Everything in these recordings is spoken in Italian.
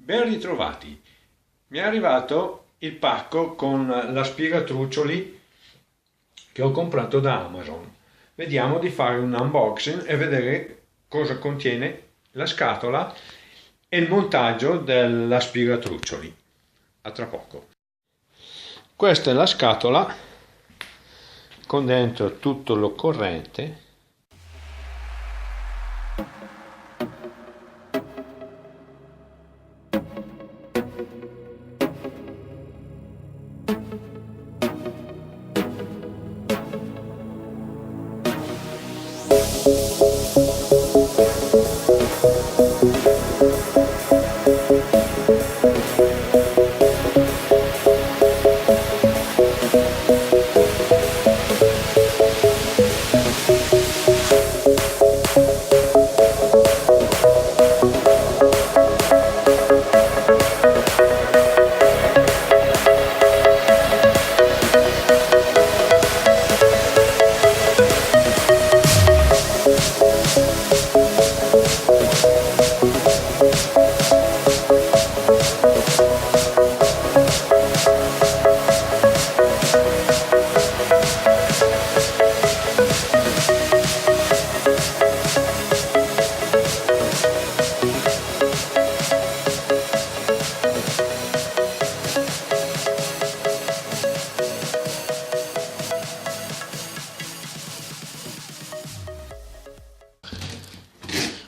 Ben ritrovati, mi è arrivato il pacco con l'aspiratrucioli che ho comprato da Amazon. Vediamo di fare un unboxing e vedere cosa contiene la scatola e il montaggio dell'aspiratrucioli. A tra poco. Questa è la scatola con dentro tutto l'occorrente.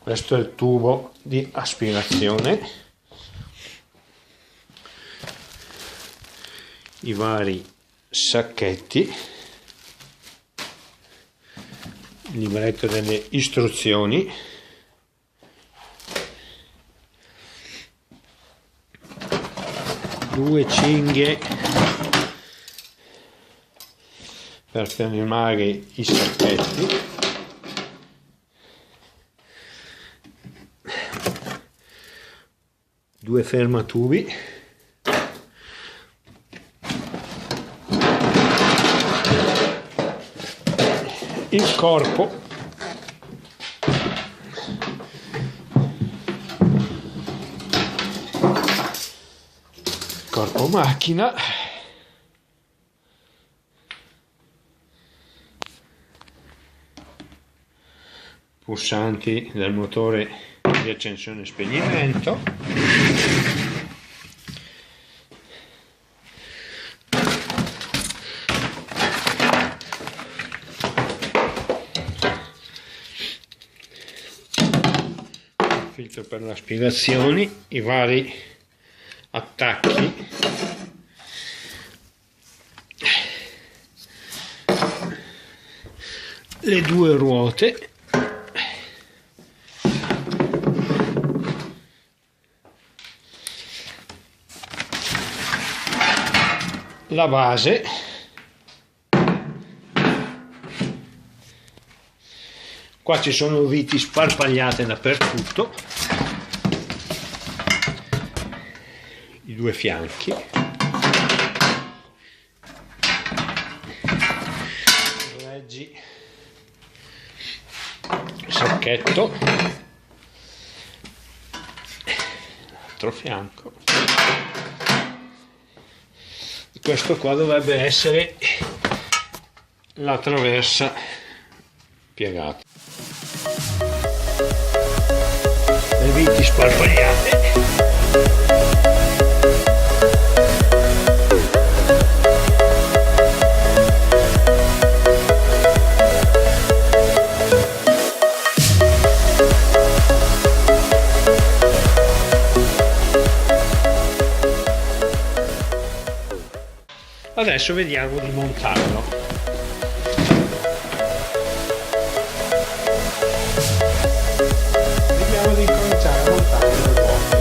Questo è il tubo di aspirazione, i vari sacchetti, il libretto delle istruzioni, due cinghie per fermare i sacchetti, due fermatubi, il corpo, macchina, pulsanti del motore di accensione e spegnimento, il filtro per le aspirazioni, i vari attacchi, le due ruote, la base, qua ci sono viti sparpagliate dappertutto, i due fianchi, reggi, sacchetto, l'altro fianco. Questo qua dovrebbe essere la traversa piegata, le viti sparpagliate, adesso vediamo di montarlo. Vediamo di cominciare a montare le ruote.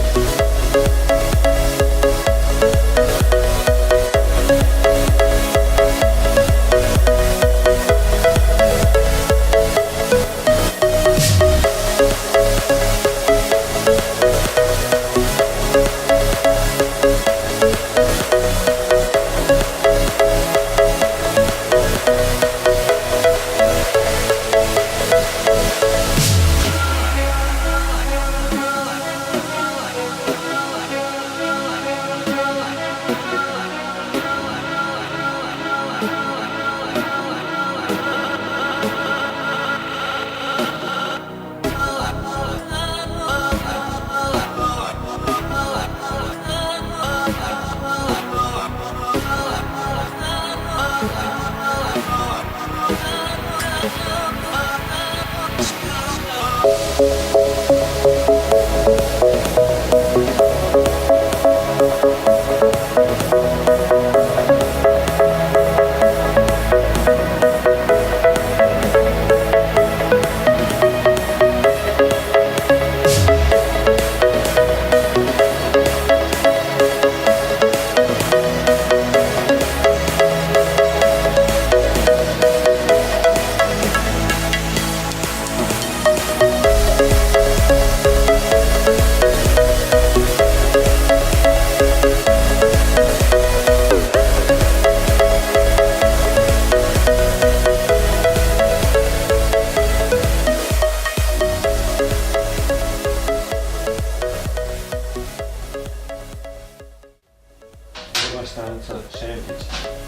abbastanza semplice.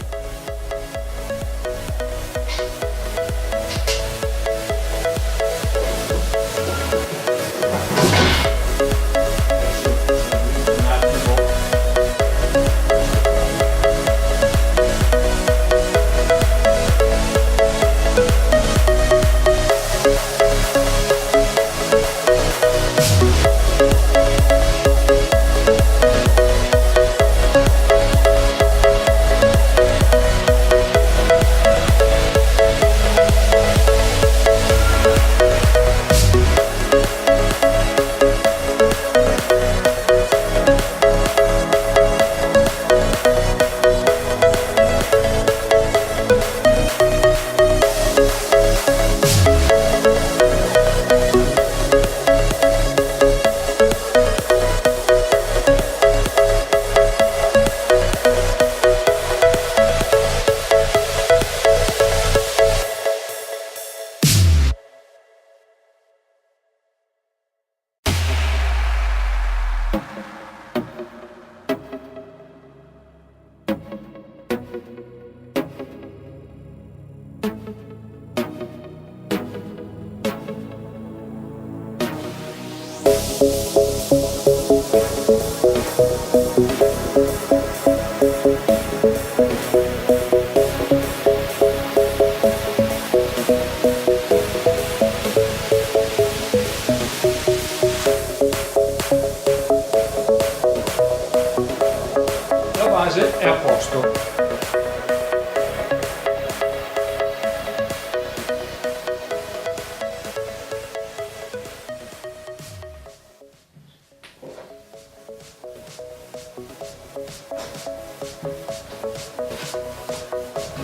La base è a posto.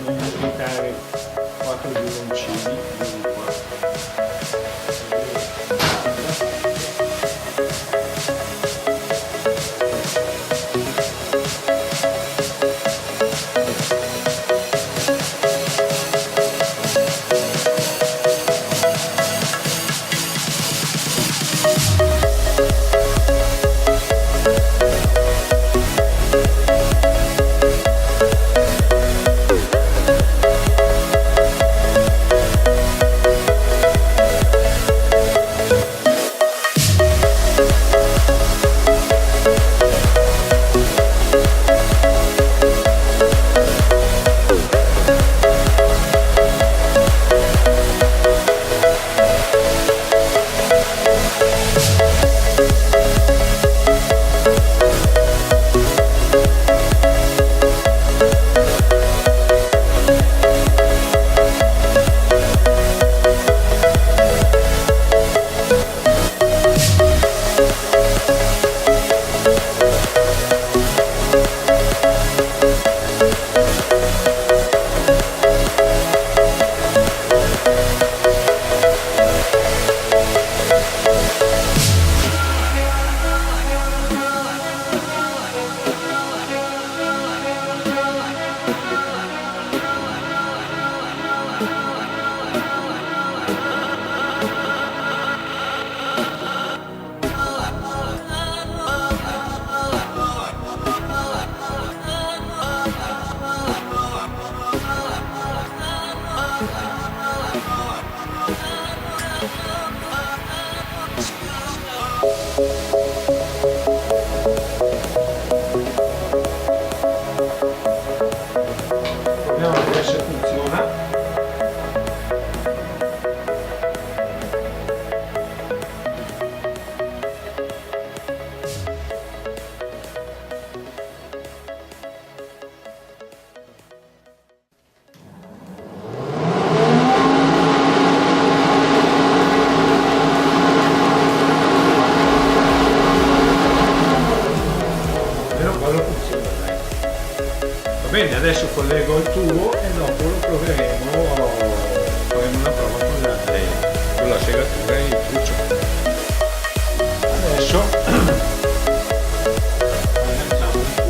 Devo applicare 4 biloncini di qua. Proviamo a vedere se funziona. Bene, adesso collego il tubo e dopo lo proveremo, faremo una prova con la segatura e il truccio. Adesso agganciamo il tubo.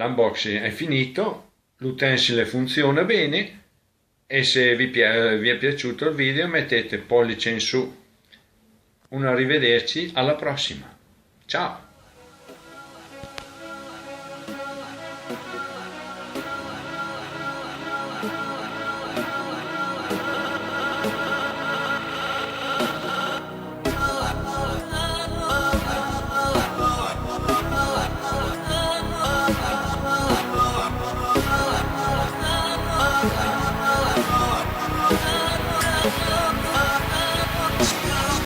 l'unboxing è finito, l'utensile funziona bene e se vi è piaciuto il video mettete pollice in su. Un arrivederci, alla prossima. Ciao!